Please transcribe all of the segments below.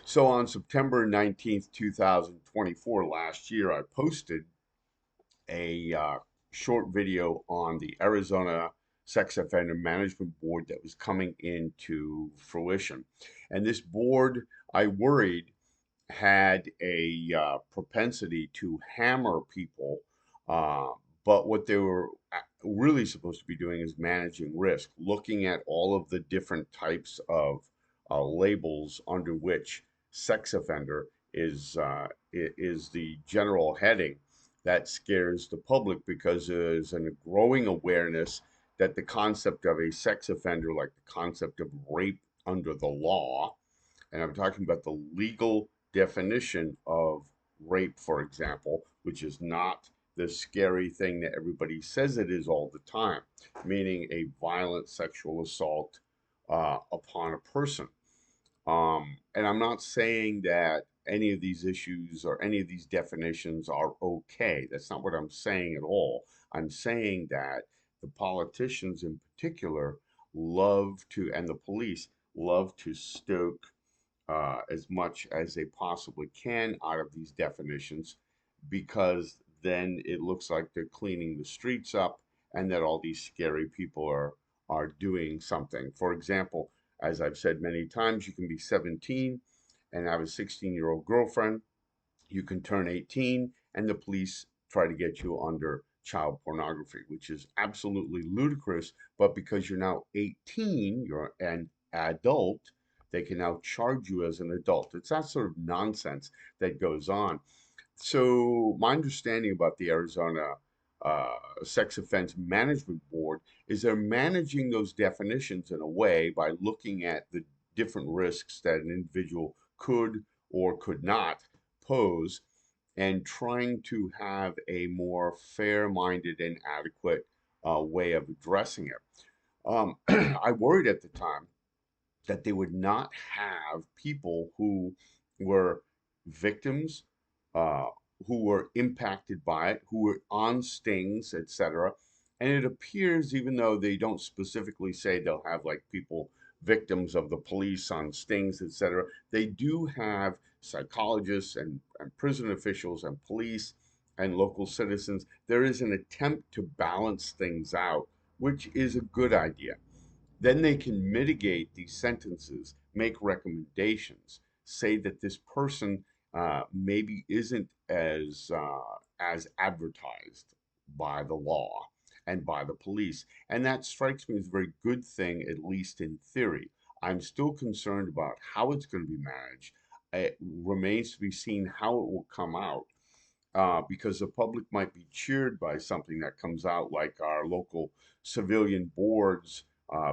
So on September 19th, 2024, last year, I posted a short video on the Arizona Sex Offender Management Board that was coming into fruition. And this board, I worried, had a propensity to hammer people, uh, but what they were really supposed to be doing is managing risk, looking at all of the different types of labels under which sex offender is the general heading that scares the public because there's a growing awareness that the concept of a sex offender, like the concept of rape under the law, and I'm talking about the legal definition of rape, for example, which is not the scary thing that everybody says it is all the time, meaning a violent sexual assault upon a person. And I'm not saying that any of these issues or any of these definitions are okay. That's not what I'm saying at all. I'm saying that the politicians in particular love to, and the police love to stoke as much as they possibly can out of these definitions because then it looks like they're cleaning the streets up and that all these scary people are doing something. For example, as I've said many times, you can be 17 and have a 16-year-old girlfriend. You can turn 18 and the police try to get you under child pornography, which is absolutely ludicrous. But because you're now 18, you're an adult, they can now charge you as an adult. It's that sort of nonsense that goes on. So, my understanding about the Arizona Sex Offense Management Board is they're managing those definitions in a way by looking at the different risks that an individual could or could not pose and trying to have a more fair minded and adequate way of addressing it. I worried at the time that they would not have people who were victims, uh, who were impacted by it, who were on stings, etc. And it appears, even though they don't specifically say they'll have like people victims of the police on stings, etc., they do have psychologists and prison officials and police and local citizens. There is an attempt to balance things out, which is a good idea. Then they can mitigate these sentences, make recommendations, say that this person maybe isn't as advertised by the law and by the police. And that strikes me as a very good thing, at least in theory. I'm still concerned about how it's going to be managed. It remains to be seen how it will come out because the public might be cheered by something that comes out, like our local civilian boards,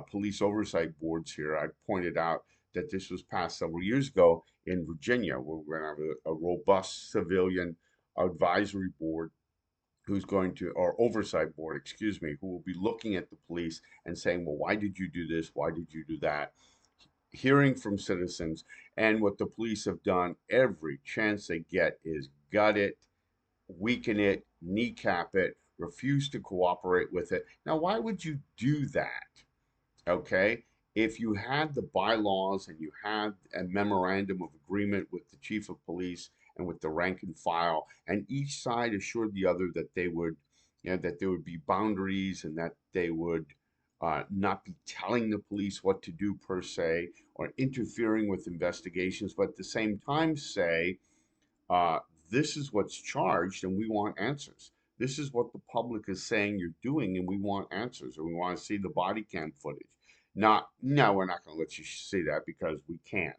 police oversight boards here. I pointed out that this was passed several years ago in Virginia, where we're going to have a robust civilian advisory board who's going to, or oversight board, excuse me, who will be looking at the police and saying, well, why did you do this? Why did you do that? Hearing from citizens. And what the police have done every chance they get is gut it, weaken it, kneecap it, refuse to cooperate with it. Now, why would you do that? Okay. If you had the bylaws and you had a memorandum of agreement with the chief of police and with the rank and file, and each side assured the other that they would, that there would be boundaries and that they would not be telling the police what to do per se or interfering with investigations, but at the same time say, uh, this is what's charged and we want answers. This is what the public is saying you're doing and we want answers, or we want to see the body cam footage. Not, no, we're not going to let you see that because we can.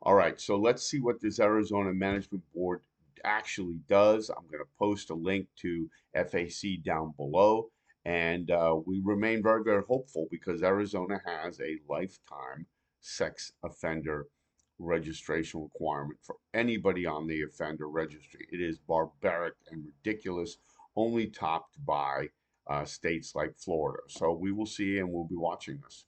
All right, so let's see what this Arizona Management Board actually does. I'm going to post a link to FAC down below. And we remain very, very hopeful because Arizona has a lifetime sex offender registration requirement for anybody on the offender registry. It is barbaric and ridiculous, only topped by states like Florida. So we will see and we'll be watching this.